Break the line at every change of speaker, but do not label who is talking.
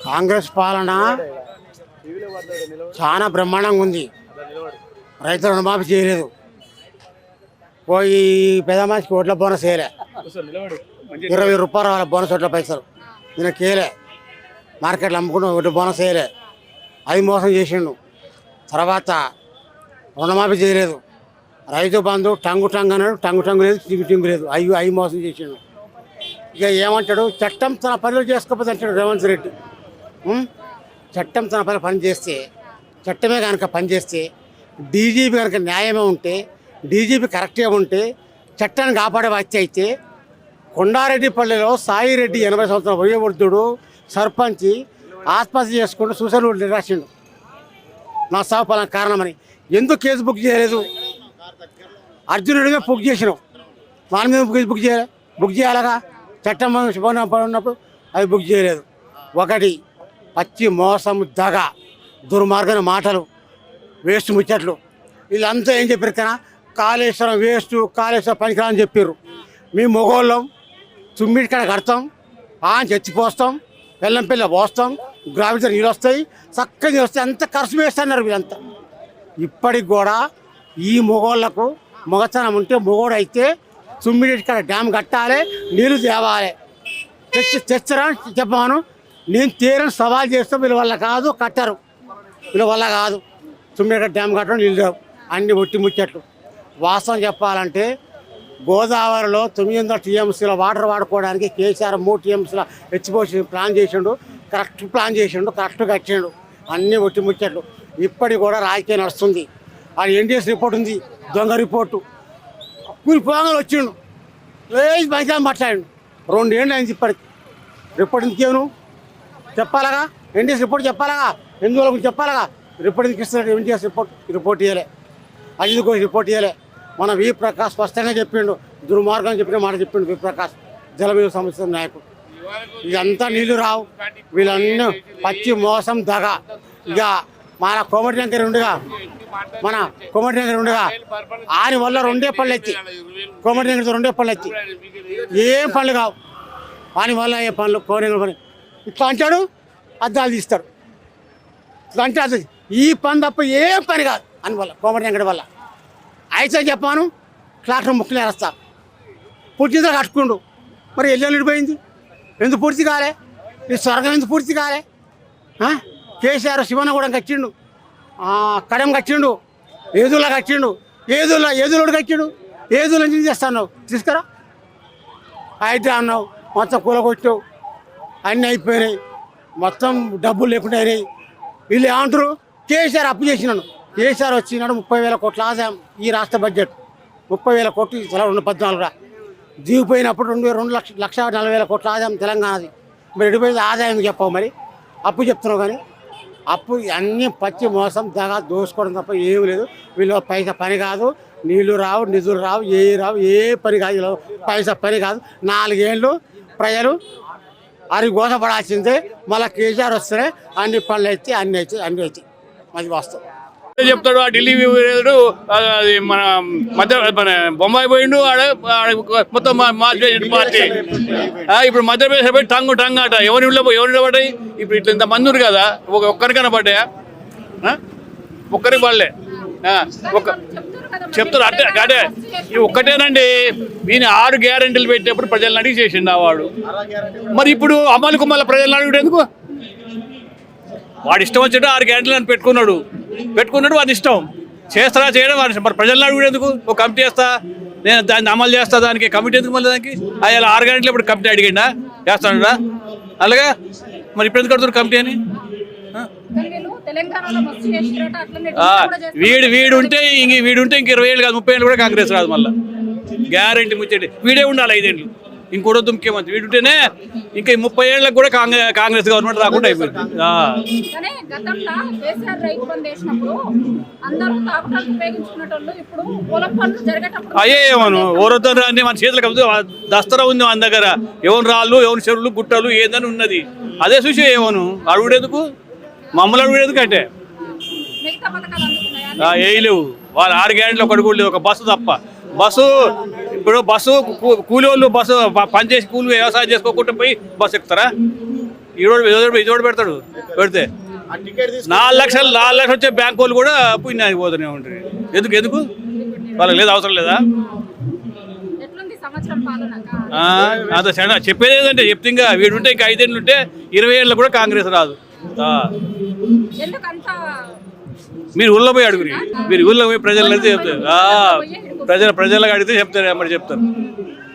కాంగ్రెస్ పాలన చాలా బ్రహ్మాండంగా ఉంది. రైతు రుణమాఫీ చేయలేదు, పోయి పెద్ద మనిషికి ఓట్ల బోనస్ వేయలే, 20 రూపాయలు వాళ్ళ బోనస్ ఓట్ల పైసలు ఈయన కేలే, మార్కెట్లో అమ్ముకుంటూ ఒకటి బోనస్ వేయలే, అది మోసం చేసిండు. తర్వాత రుణమాఫీ చేయలేదు, రైతు బంధు టంగు అన్నాడు, టంగు లేదు, టింగు లేదు, అవి మోసం చేసిండు. ఇక ఏమంటాడు, చట్టం తన పనులు చేసుకోకపోతే అంటాడు రేవంత్ రెడ్డి. చట్టం తన పని చేస్తే, చట్టమే కనుక పనిచేస్తే, డీజీపీ కనుక న్యాయమే ఉంటే, డీజీపీ కరెక్ట్గా ఉంటే, చట్టాన్ని కాపాడే బాధ్యత అయితే, కొండారెడ్డిపల్లిలో సాయిరెడ్డి 80 సంవత్సరాల వయోవృద్ధుడు సర్పంచ్ ఆత్మహత్య చేసుకుంటూ సూసైడ్ నోట్ రాసిండు. నా సాగు పలానా కారణమని. ఎందుకు కేసు బుక్ చేయలేదు? అర్జునుడిగా బుక్ చేసినావు, వాళ్ళ మీద కేసు బుక్ చేయాలగా, చట్టం ఉన్నప్పుడు అది బుక్ చేయలేదు. ఒకటి పచ్చి మోసం, దగ, దుర్మార్గమైన మాటలు, వేస్ట్ ముచ్చట్లు. వీళ్ళంతా ఏం చెప్పారు కదా, కాళేశ్వరం వేస్ట్, కాళేశ్వరం పనికిరా అని చెప్పారు. మీ మొగోళ్ళం చుమ్మిడి కాడ కడతాం, చచ్చిపోస్తాం, బెల్లం పిల్ల పోస్తాం, గ్రావిటీ నీళ్ళు వస్తాయి, చక్కగా నీళ్ళు వస్తాయి, అంత ఖర్చు వేస్తున్నారు వీళ్ళంతా. ఇప్పటికి కూడా ఈ మొగోళ్ళకు మొగతనం ఉంటే, మొగోడు అయితే చుమ్మిడి కాడ డ్యామ్ కట్టాలి, నీళ్ళు తేవాలి. తెచ్చరా చెప్పాను, నేను తీరని సవాల్ చేస్తాం. వీళ్ళ వల్ల కాదు, కట్టరు, వీళ్ళ వల్ల కాదు. చుమ్మిడి డ్యామ్ కట్టడం, నీళ్ళు రావు, అన్ని ఒట్టి ముచ్చట్లు. వాస్తవం చెప్పాలంటే గోదావరిలో 900 టీఎంసీల వాటర్ వాడుకోవడానికి కేసీఆర్ 3 టీఎంసీల ఎచ్చిపోసి ప్లాన్ చేసిండు, కరెక్ట్ ప్లాన్ చేసిండు, కరెక్ట్ కట్టిండు, అన్నీ ఒట్టి ముచ్చట్లు. ఇప్పటికి కూడా రాజకీయం నడుస్తుంది. అది ఎన్డీఎస్ రిపోర్ట్ ఉంది, దొంగ రిపోర్టు. కూలిపోగానే వచ్చిండు, లేచి మంచిగా మాట్లాడిండు. 2 ఏళ్ళు అయింది ఇప్పటికి. రిపోర్ట్ ఎందుకేను చెప్పాలగా, ఎన్డీఎస్ రిపోర్ట్ చెప్పాలగా, ఎందువల్ల గురించి చెప్పాలగా. రిపోర్ట్ ఎందుకు ఇస్తున్నాడు? ఎన్డీఎస్ రిపోర్ట్ ఇవ్వలే, ఐదుకో రిపోర్ట్ ఇవ్వలే. మన వి ప్రకాష్ స్పష్టంగా చెప్పిండు, దుర్మార్గం చెప్పిన మాట చెప్పిండు వి ప్రకాష్, జలవిద్యుత్ సంస్థ నాయకుడు. ఇదంతా నీళ్లు రావు, వీళ్ళన్నీ పచ్చి మోసం, దగ. ఇక మన కోమటి వెంకయ్య ఉండగా ఆయన వల్ల 2 పళ్ళు ఎత్తి, కోమటి వెంకయ్య 2 పళ్ళు ఎత్తి, ఏం పనులు కావు ఆయన వల్ల. ఏ పనులు కోమటి పని ఇట్లా అంటాడు, అద్దాలు తీస్తాడు, ఇట్లా అంటే అది ఈ పని తప్ప ఏం పని కాదు అని వల్ల, కోమటి వెంకయ్య వల్ల. అయితే చెప్పాను, ట్రాక్టర్ ముక్కలు వేస్తా, పూర్తిగా కట్టుకుండు. మరి ఎల్లు పోయింది, ఎందుకు పూర్తి కాలే? ఈ స్వర్గం ఎందుకు పూర్తి కాలే? కేసీఆర్ శివన్న కూడా కట్టిండు, కడెం కట్టిండు, ఏదులా కట్టిండు, ఏదులోడు కట్టిండు. ఏదులో నుంచి చేస్తాను తీసుకురా అయితే అన్నావు, మొత్తం కూలగొట్టావు, అన్నీ అయిపోయినాయి, మొత్తం డబ్బులు లేకుండా అయినాయి. వీళ్ళు ఏమంటారు, కేసీఆర్ అప్పు చేసినాను. కేసీఆర్ వచ్చినాడు 30,000 కోట్ల ఆదాయం. ఈ రాష్ట్ర బడ్జెట్ 30,000 కోట్లు, 2014 దిగిపోయినప్పుడు 2,40,000 కోట్ల ఆదాయం తెలంగాణది. మరి ఎడిపోయింది ఆదాయం చెప్పావు, మరి అప్పు చెప్తున్నావు. కానీ అప్పు అన్నీ పచ్చి మోసం, దగ, దోసుకోవడం తప్ప ఏమి లేదు. వీళ్ళు పైసా పని కాదు, నీళ్లు రావు, నిధులు రావు, ఏ పని కాదు, వీళ్ళు పైసా పని కాదు. 4 ఏళ్ళు ప్రజలు అది గోసపడాల్సిందే. మళ్ళీ కేసీఆర్ వస్తేనే అన్ని పనులు అయితే అన్నీ అవుతాయి. అది వాస్తవం.
చెప్తాడు ఆ ఢిల్లీ మన బొంబాయి పోయిండు, ఆడ మొత్తం పార్టీ. ఇప్పుడు మధ్యప్రదేశ్ పోయి టంగు అట. ఎవరిలో పడ్డాయి? ఇప్పుడు ఇట్లా ఇంత మంది కదా, ఒక్కరికైనా పడ్డాయా? ఒక్కరికి పడలే. చెప్తారు అంటే ఇవి ఒక్కటేనండి. ఈయన 6 గ్యారెంటీలు పెట్టేప్పుడు ప్రజలను అడిగి చేసిండు ఆ వాడు. మరి ఇప్పుడు అమలుకు మళ్ళీ ప్రజలను అడిగి ఎందుకు? వాడు ఇష్టం వచ్చేట 6 గ్యారెంటీలు అని పెట్టుకున్నాడు, వాడి ఇష్టం. చేస్తారా చేయడం వాడి ఇష్టం. మరి ప్రజలను అడుగుడు ఎందుకు? ఒక కమిటీ చేస్తా, నేను దాన్ని అమలు చేస్తా, దానికి కమిటీ ఎందుకు? మళ్ళీ దానికి అలా 6 గంటలు ఇప్పుడు కమిటీ అడిగిండా చేస్తాడా? అలాగా మరి ఇప్పుడు ఎందుకు కడుతున్నారు కమిటీ అని? వీడుంటే ఇంక 20 ఏళ్ళు కాదు, 30 ఏళ్ళు కూడా కాంగ్రెస్ రాదు. మళ్ళీ గ్యారెంటీ ముచ్చండి, వీడే ఉండాలి 5 ఏళ్ళు. ఇంకోటి ముఖ్యమంత్రి వీడుంటేనే ఇంకా 30 ఏళ్ళకి కూడా కాంగ్రెస్ గవర్నమెంట్ రాకుండా అయిపోయింది. ఏమను ఓరొద్దు రాని మన చేతులకు దస్తరా ఉంది మన దగ్గర. ఎవరు రాళ్ళు, ఎవరు చెరువులు, గుట్టలు ఏదని ఉన్నది. అదే చూసి ఏమను అడుగుడేందుకు, మమ్మల్ని అడుగుడేందుకు అంటే వేయలేవు. వాళ్ళు 6 గ్యారెంటీలు ఒకటి కూడా లేదు, ఒక బస్సు తప్ప. బస్సు ఇప్పుడు బస్సు కూలి వాళ్ళు బస్సు పనిచేసి కూలి వ్యవసాయం చేసుకోకుండా పోయి బస్సు ఎక్కుతారా? ఇదోడు పెడతాడు. పెడితే 4 లక్షలు వచ్చే బ్యాంక్ వాళ్ళు కూడా పుణ్యానికి పోతూనే ఉంటారు. ఎందుకు వాళ్ళకి లేదు, అవసరం లేదా? అంత చెప్పేది ఏంటంటే చెప్తే ఇంకా వీడుంటే ఇంకా 5 ఏళ్ళు ఉంటే 20 ఏళ్ళు కూడా కాంగ్రెస్ రాదు. మీరు ఊళ్ళో పోయి అడుగురి, మీరు ఊళ్ళో పోయి ప్రజలు అడిగితే చెప్తారు. ప్రజలకు అడిగితే చెప్తారు, మరి చెప్తారు.